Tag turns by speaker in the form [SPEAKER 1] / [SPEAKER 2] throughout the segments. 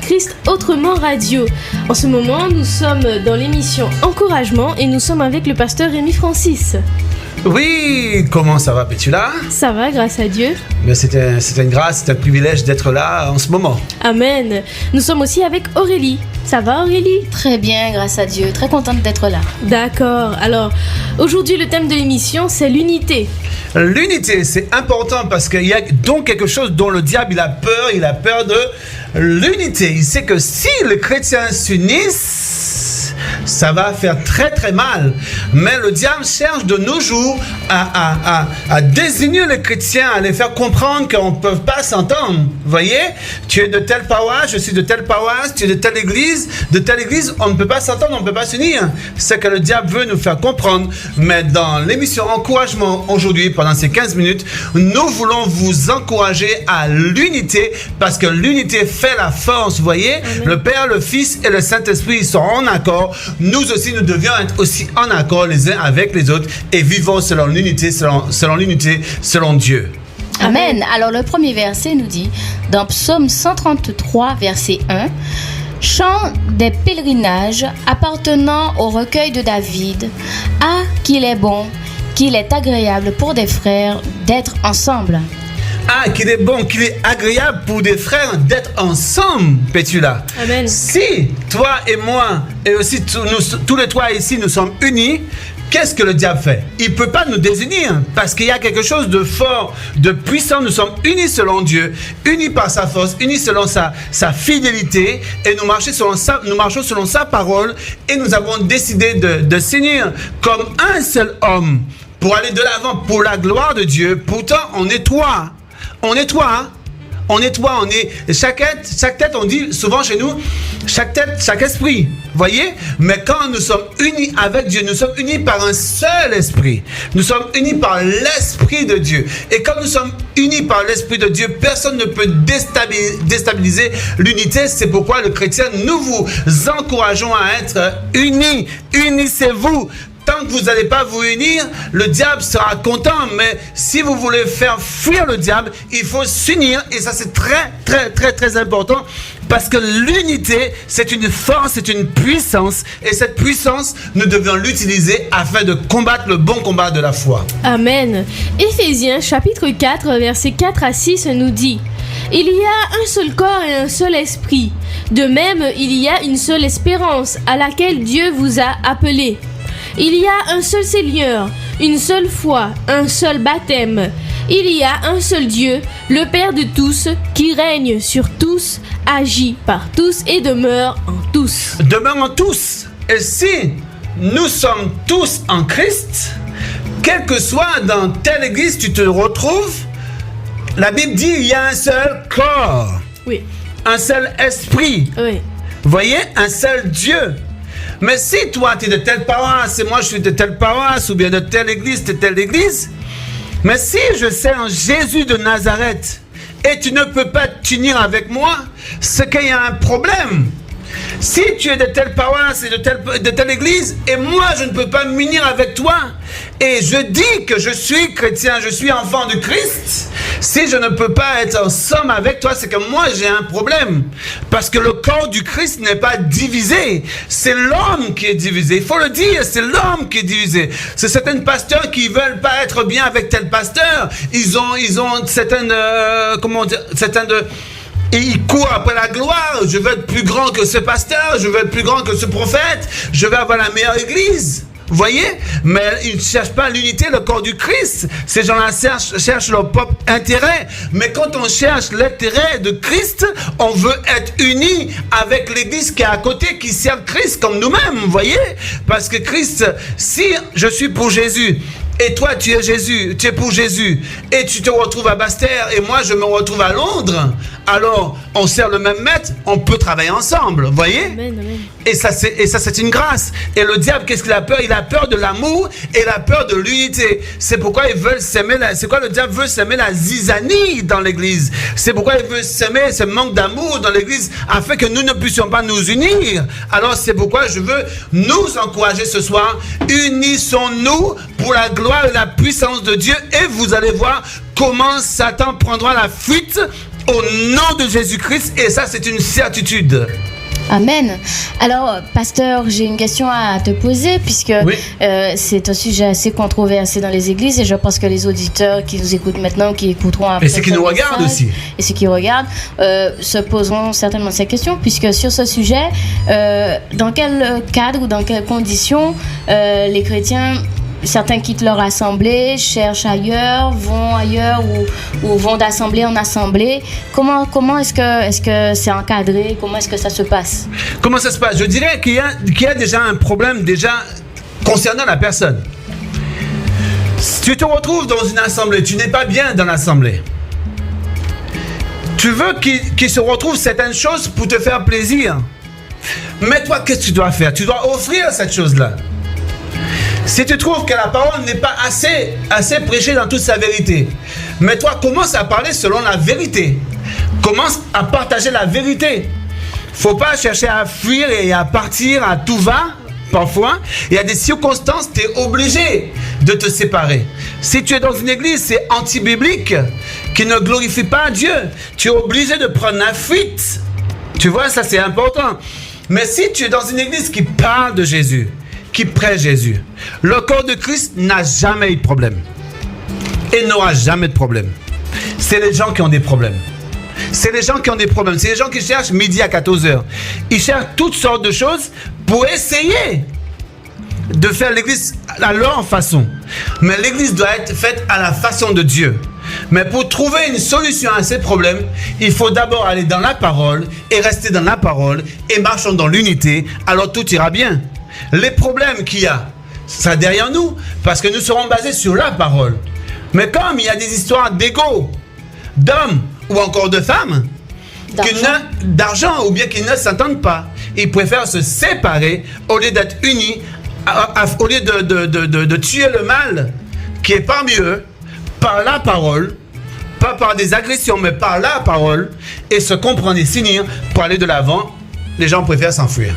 [SPEAKER 1] Christ Autrement Radio. En ce moment, nous sommes dans l'émission Encouragement et nous sommes avec le pasteur Rémi Francis.
[SPEAKER 2] Oui, comment ça va, Pétula?
[SPEAKER 1] Ça va, grâce à Dieu.
[SPEAKER 2] Mais c'est une grâce, c'est un privilège d'être là en ce moment.
[SPEAKER 1] Amen. Nous sommes aussi avec Aurélie. Ça va, Aurélie?
[SPEAKER 3] Très bien, grâce à Dieu. Très contente d'être là.
[SPEAKER 1] D'accord. Alors, aujourd'hui, le thème de l'émission, c'est l'unité.
[SPEAKER 2] L'unité, c'est important parce qu'il y a donc quelque chose dont le diable, il a peur de l'unité. Il sait que si les chrétiens s'unissent, ça va faire très très mal. Mais le diable cherche de nos jours à désigner les chrétiens, à les faire comprendre qu'on ne peut pas s'entendre. Vous voyez, tu es de telle paroisse, je suis de telle paroisse, tu es de telle église, on ne peut pas s'entendre, on ne peut pas s'unir. C'est ce que le diable veut nous faire comprendre. Mais dans l'émission Encouragement aujourd'hui, pendant ces 15 minutes, nous voulons vous encourager à l'unité parce que l'unité fait la force. Vous voyez, Amen. Le Père, le Fils et le Saint-Esprit sont en accord. Nous aussi, nous devions être aussi en accord les uns avec les autres et vivons selon l'unité, selon Dieu.
[SPEAKER 3] Amen. Alors le premier verset nous dit, dans Psaume 133, verset 1, « Chant des pèlerinages appartenant au recueil de David, ah, qu'il est bon, qu'il est agréable pour des frères d'être ensemble. »
[SPEAKER 2] Ah, qu'il est bon, qu'il est agréable pour des frères d'être ensemble, Pétula.
[SPEAKER 1] Amen.
[SPEAKER 2] Si toi et moi, et aussi tous les trois ici, nous sommes unis, qu'est-ce que le diable fait? Il ne peut pas nous désunir parce qu'il y a quelque chose de fort, de puissant. Nous sommes unis selon Dieu, unis par sa force, unis selon sa fidélité et nous marchons selon sa parole et nous avons décidé de s'unir comme un seul homme pour aller de l'avant pour la gloire de Dieu. Pourtant, on est trois. On est chaque tête, on dit souvent chez nous, chaque tête, chaque esprit, voyez? Mais quand nous sommes unis avec Dieu, nous sommes unis par un seul esprit. Nous sommes unis par l'esprit de Dieu. Et quand nous sommes unis par l'esprit de Dieu, personne ne peut déstabiliser l'unité. C'est pourquoi le chrétien, nous vous encourageons à être unis. Unissez-vous. Tant que vous n'allez pas vous unir, le diable sera content. Mais si vous voulez faire fuir le diable, il faut s'unir. Et ça, c'est très, très, très, très important. Parce que l'unité, c'est une force, c'est une puissance. Et cette puissance, nous devons l'utiliser afin de combattre le bon combat de la foi.
[SPEAKER 1] Amen. Éphésiens, chapitre 4, versets 4 à 6 nous dit: il y a un seul corps et un seul esprit. De même, il y a une seule espérance à laquelle Dieu vous a appelés. Il y a un seul Seigneur, une seule foi, un seul baptême. Il y a un seul Dieu, le Père de tous, qui règne sur tous, agit par tous et demeure en tous.
[SPEAKER 2] Demeure en tous. Et si nous sommes tous en Christ, quel que soit dans telle église tu te retrouves, la Bible dit il y a un seul corps,
[SPEAKER 1] oui.
[SPEAKER 2] Un seul esprit,
[SPEAKER 1] oui.
[SPEAKER 2] Vous voyez, un seul Dieu. Mais si toi, tu es de telle paroisse et moi, je suis de telle paroisse ou bien de telle église, mais si je sais en Jésus de Nazareth et tu ne peux pas t'unir avec moi, c'est qu'il y a un problème. Si tu es de telle paroisse et de telle église et moi, je ne peux pas m'unir avec toi et je dis que je suis chrétien, je suis enfant de Christ, si je ne peux pas être en somme avec toi, c'est que moi j'ai un problème. Parce que le corps du Christ n'est pas divisé. C'est l'homme qui est divisé. Il faut le dire, c'est l'homme qui est divisé. C'est certains pasteurs qui veulent pas être bien avec tel pasteur. Ils ont certaines, et ils courent après la gloire. Je veux être plus grand que ce pasteur, je veux être plus grand que ce prophète, je veux avoir la meilleure église. Vous voyez? Mais ils ne cherchent pas l'unité, le corps du Christ. Ces gens-là cherchent leur propre intérêt. Mais quand on cherche l'intérêt de Christ, on veut être unis avec l'église qui est à côté, qui sert Christ comme nous-mêmes. Vous voyez? Parce que Christ, si je suis pour Jésus, et toi tu es pour Jésus, et tu te retrouves à Basse-Terre, et moi je me retrouve à Londres, alors on sert le même maître, on peut travailler ensemble, vous voyez?
[SPEAKER 1] Amen, amen.
[SPEAKER 2] Et ça c'est une grâce. Et le diable, qu'est-ce qu'il a peur? Il a peur de l'amour et il a peur de l'unité. C'est pourquoi le diable veut s'aimer la zizanie dans l'église. C'est pourquoi il veut s'aimer ce manque d'amour dans l'église, afin que nous ne puissions pas nous unir. Alors c'est pourquoi je veux nous encourager ce soir. Unissons-nous pour la gloire et la puissance de Dieu, et vous allez voir comment Satan prendra la fuite au nom de Jésus-Christ, et ça c'est une certitude.
[SPEAKER 3] Amen. Alors, pasteur, j'ai une question à te poser, puisque c'est un sujet assez controversé dans les églises, et je pense que les auditeurs qui nous écoutent maintenant, qui écouteront après,
[SPEAKER 2] et ceux qui nous regardent aussi,
[SPEAKER 3] et ceux qui regardent, se poseront certainement ces questions, puisque sur ce sujet, dans quel cadre ou dans quelles conditions les chrétiens, certains quittent leur assemblée, cherchent ailleurs, vont ailleurs ou vont d'assemblée en assemblée. Comment est-ce que c'est encadré? Comment est-ce que ça se passe?
[SPEAKER 2] Comment ça se passe? Je dirais qu'il y a déjà un problème concernant la personne. Si tu te retrouves dans une assemblée, tu n'es pas bien dans l'assemblée. Tu veux qu'il se retrouve certaines choses pour te faire plaisir. Mais toi, qu'est-ce que tu dois faire? Tu dois offrir cette chose-là. Si tu trouves que la parole n'est pas assez prêchée dans toute sa vérité, mais toi, commence à parler selon la vérité. Commence à partager la vérité. Faut pas chercher à fuir et à partir à tout va. Parfois, il y a des circonstances, tu es obligé de te séparer. Si tu es dans une église, c'est anti-biblique, qui ne glorifie pas Dieu, tu es obligé de prendre la fuite. Tu vois, ça c'est important. Mais si tu es dans une église qui parle de Jésus, qui prêche Jésus, le corps de Christ n'a jamais eu de problème. Et n'aura jamais de problème. C'est les gens qui ont des problèmes. C'est les gens qui ont des problèmes. C'est les gens qui cherchent midi à 14h. Ils cherchent toutes sortes de choses pour essayer de faire l'église à leur façon. Mais l'église doit être faite à la façon de Dieu. Mais pour trouver une solution à ces problèmes, il faut d'abord aller dans la parole et rester dans la parole et marchons dans l'unité. Alors tout ira bien. Les problèmes qu'il y a, ça derrière nous, parce que nous serons basés sur la parole. Mais comme il y a des histoires d'ego, d'hommes ou encore de femmes, d'argent ou bien qu'ils ne s'entendent pas, ils préfèrent se séparer au lieu d'être unis, au lieu de tuer le mal qui est parmi eux, par la parole, pas par des agressions, mais par la parole, et se comprendre et s'unir pour aller de l'avant. Les gens préfèrent s'enfuir.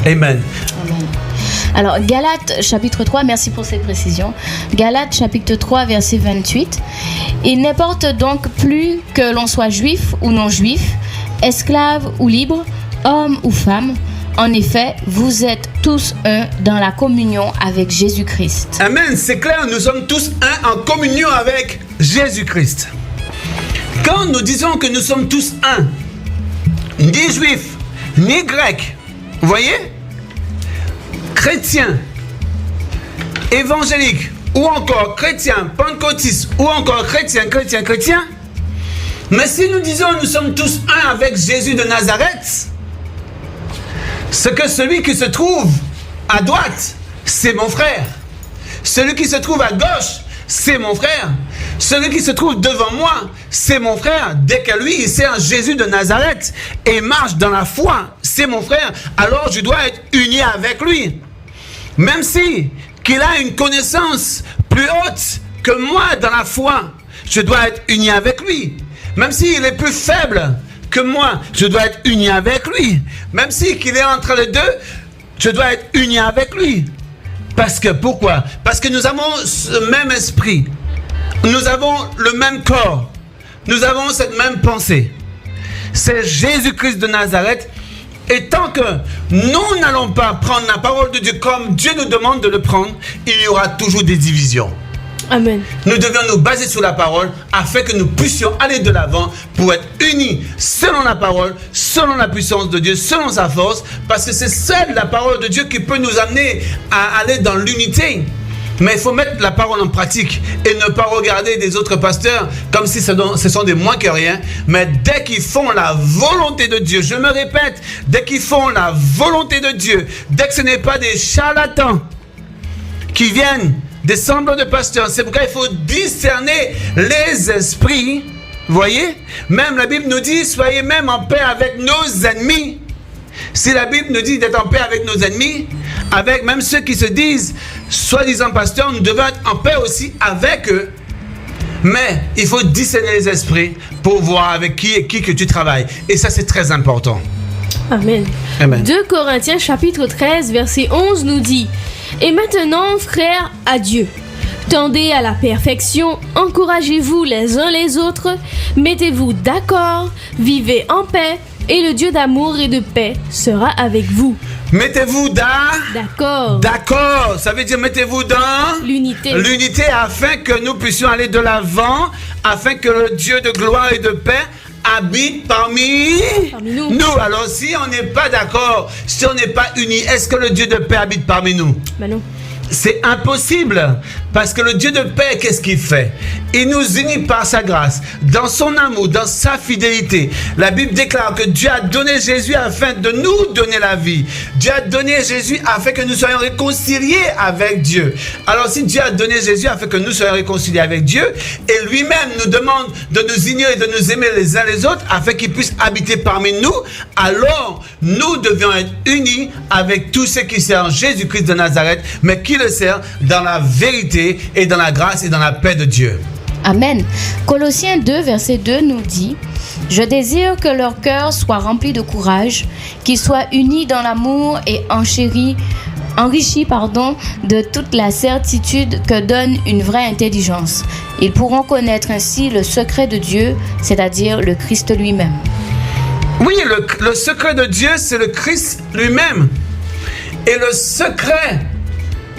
[SPEAKER 2] Amen.
[SPEAKER 3] Amen. Alors, Galates chapitre 3, merci pour cette précision. Galates chapitre 3, verset 28. Il n'importe donc plus que l'on soit juif ou non juif, esclave ou libre, homme ou femme. En effet, vous êtes tous un dans la communion avec Jésus-Christ.
[SPEAKER 2] Amen, c'est clair, nous sommes tous un en communion avec Jésus-Christ. Quand nous disons que nous sommes tous un, ni juif, ni grec, vous voyez, chrétien, évangélique, ou encore chrétien, pentecôtiste, ou encore chrétien, mais si nous disons nous sommes tous un avec Jésus de Nazareth, ce que celui qui se trouve à droite, c'est mon frère. Celui qui se trouve à gauche, c'est mon frère. Celui qui se trouve devant moi, c'est mon frère. Dès que lui, il sait en Jésus de Nazareth et marche dans la foi, c'est mon frère. Alors je dois être uni avec lui. Même si qu'il a une connaissance plus haute que moi dans la foi, je dois être uni avec lui. Même s'il est plus faible que moi, je dois être uni avec lui. Même si qu'il est entre les deux, je dois être uni avec lui. Parce que, pourquoi? Parce que nous avons ce même esprit. Nous avons le même corps. Nous avons cette même pensée. C'est Jésus-Christ de Nazareth. Et tant que nous n'allons pas prendre la parole de Dieu comme Dieu nous demande de le prendre, il y aura toujours des divisions.
[SPEAKER 1] Amen.
[SPEAKER 2] Nous devons nous baser sur la parole afin que nous puissions aller de l'avant pour être unis selon la parole, selon la puissance de Dieu, selon sa force, parce que c'est seule la parole de Dieu qui peut nous amener à aller dans l'unité. Mais il faut mettre la parole en pratique et ne pas regarder des autres pasteurs comme si ce sont des moins que rien. Mais dès qu'ils font la volonté de Dieu, je me répète, dès qu'ils font la volonté de Dieu, dès que ce n'est pas des charlatans qui viennent des semblants de pasteurs, c'est pourquoi il faut discerner les esprits. Vous voyez? Même la Bible nous dit, soyez même en paix avec nos ennemis. Si la Bible nous dit d'être en paix avec nos ennemis, avec même ceux qui se disent soi-disant pasteurs, nous devons être en paix aussi avec eux. Mais il faut discerner les esprits pour voir avec qui et qui que tu travailles. Et ça, c'est très important.
[SPEAKER 1] Amen.
[SPEAKER 2] Amen.
[SPEAKER 1] 2 Corinthiens chapitre 13 verset 11 nous dit: Et maintenant, frères, à Dieu, Tendez à la perfection, encouragez-vous les uns les autres, mettez-vous d'accord, vivez en paix, et le Dieu d'amour et de paix sera avec vous.
[SPEAKER 2] Mettez-vous
[SPEAKER 1] D'accord.
[SPEAKER 2] D'accord, ça veut dire mettez-vous dans
[SPEAKER 1] L'unité.
[SPEAKER 2] l'unité afin que nous puissions aller de l'avant, afin que le Dieu de gloire et de paix habite parmi
[SPEAKER 1] nous.
[SPEAKER 2] Alors si on n'est pas d'accord, si on n'est pas unis, est-ce que le Dieu de paix habite parmi nous?
[SPEAKER 1] Ben non.
[SPEAKER 2] C'est impossible, parce que le Dieu de paix, qu'est-ce qu'il fait? Il nous unit par sa grâce, dans son amour, dans sa fidélité. La Bible déclare que Dieu a donné Jésus afin de nous donner la vie. Dieu a donné Jésus afin que nous soyons réconciliés avec Dieu. Alors si Dieu a donné Jésus afin que nous soyons réconciliés avec Dieu, et lui-même nous demande de nous unir et de nous aimer les uns les autres, afin qu'il puisse habiter parmi nous, alors nous devions être unis avec tous ceux qui servent Jésus-Christ de Nazareth, mais qui le sert dans la vérité et dans la grâce et dans la paix de Dieu.
[SPEAKER 3] Amen. Colossiens 2, verset 2 nous dit « Je désire que leur cœur soit rempli de courage, qu'ils soient unis dans l'amour et enrichis de toute la certitude que donne une vraie intelligence. Ils pourront connaître ainsi le secret de Dieu, c'est-à-dire le Christ lui-même. »
[SPEAKER 2] Oui, le secret de Dieu, c'est le Christ lui-même. Et le secret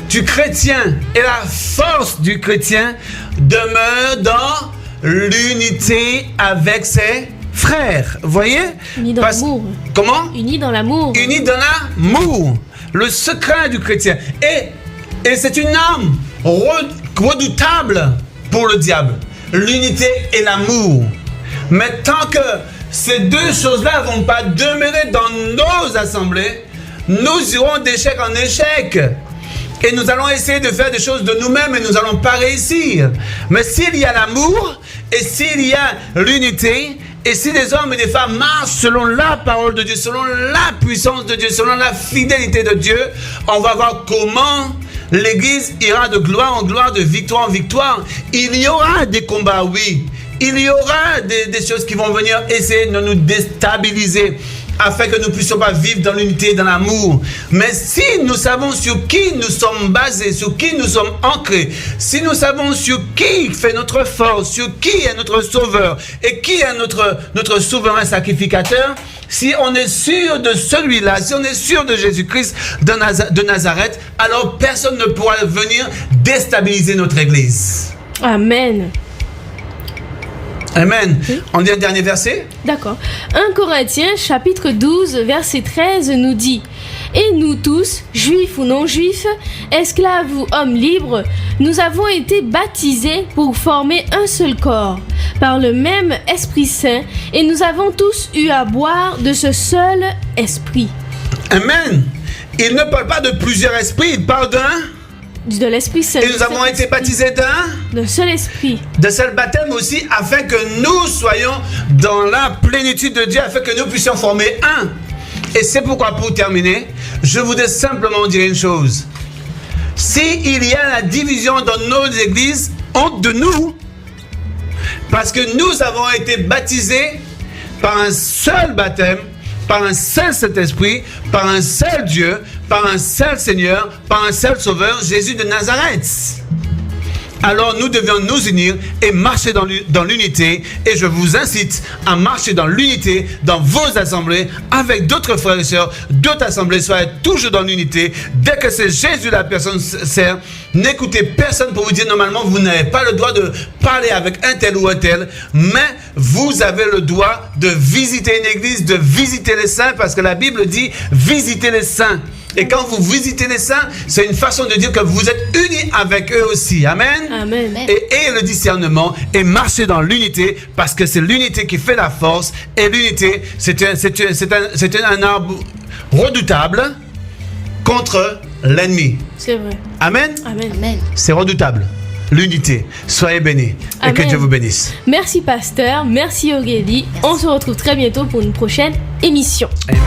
[SPEAKER 2] du chrétien et la force du chrétien demeure dans l'unité avec ses frères. Vous voyez?
[SPEAKER 1] Unis dans l'amour.
[SPEAKER 2] Comment?
[SPEAKER 1] Unis dans l'amour.
[SPEAKER 2] Unis dans l'amour. Le secret du chrétien. Et c'est une arme redoutable pour le diable. L'unité et l'amour. Mais tant que ces deux choses-là ne vont pas demeurer dans nos assemblées, nous irons d'échec en échec. Et nous allons essayer de faire des choses de nous-mêmes et nous n'allons pas réussir. Mais s'il y a l'amour et s'il y a l'unité, et si des hommes et des femmes marchent selon la parole de Dieu, selon la puissance de Dieu, selon la fidélité de Dieu, on va voir comment l'Église ira de gloire en gloire, de victoire en victoire. Il y aura des combats, oui. Il y aura des choses qui vont venir essayer de nous déstabiliser, afin que nous ne puissions pas vivre dans l'unité et dans l'amour. Mais si nous savons sur qui nous sommes basés, sur qui nous sommes ancrés, si nous savons sur qui fait notre force, sur qui est notre sauveur et qui est notre souverain sacrificateur, si on est sûr de celui-là, si on est sûr de Jésus-Christ de Nazareth, alors personne ne pourra venir déstabiliser notre Église.
[SPEAKER 1] Amen.
[SPEAKER 2] Amen. Oui. On dit un dernier verset?
[SPEAKER 1] D'accord. 1 Corinthiens chapitre 12 verset 13 nous dit « Et nous tous, juifs ou non-juifs, esclaves ou hommes libres, nous avons été baptisés pour former un seul corps, par le même Esprit Saint, et nous avons tous eu à boire de ce seul Esprit. »
[SPEAKER 2] Amen. Il ne parle pas de plusieurs esprits, il parle d'un...
[SPEAKER 1] De l'Esprit Saint.
[SPEAKER 2] Et nous avons été baptisés d'un
[SPEAKER 1] seul esprit.
[SPEAKER 2] De seul baptême aussi, afin que nous soyons dans la plénitude de Dieu, afin que nous puissions former un. Et c'est pourquoi, pour terminer, je voudrais simplement dire une chose. S'il y a la division dans nos églises, honte de nous, parce que nous avons été baptisés par un seul baptême, par un seul Saint-Esprit, par un seul Dieu, par un seul Seigneur, par un seul Sauveur, Jésus de Nazareth. Alors nous devions nous unir et marcher dans l'unité. Et je vous incite à marcher dans l'unité dans vos assemblées avec d'autres frères et sœurs, d'autres assemblées. Soyez toujours dans l'unité. Dès que c'est Jésus la personne sert, n'écoutez personne pour vous dire normalement vous n'avez pas le droit de parler avec un tel ou un tel, mais vous avez le droit de visiter une église, de visiter les saints, parce que la Bible dit visiter les saints. Et quand vous visitez les saints, c'est une façon de dire que vous êtes unis avec eux aussi. Amen.
[SPEAKER 1] Amen.
[SPEAKER 2] Et le discernement et marcher dans l'unité, parce que c'est l'unité qui fait la force. Et l'unité, c'est un arbre redoutable contre l'ennemi.
[SPEAKER 1] C'est vrai.
[SPEAKER 2] Amen.
[SPEAKER 1] Amen.
[SPEAKER 3] Amen.
[SPEAKER 2] C'est redoutable. L'unité. Soyez bénis.
[SPEAKER 1] Amen.
[SPEAKER 2] Et que Dieu vous bénisse.
[SPEAKER 1] Merci pasteur, merci Aurélie. On se retrouve très bientôt pour une prochaine émission.
[SPEAKER 2] Amen.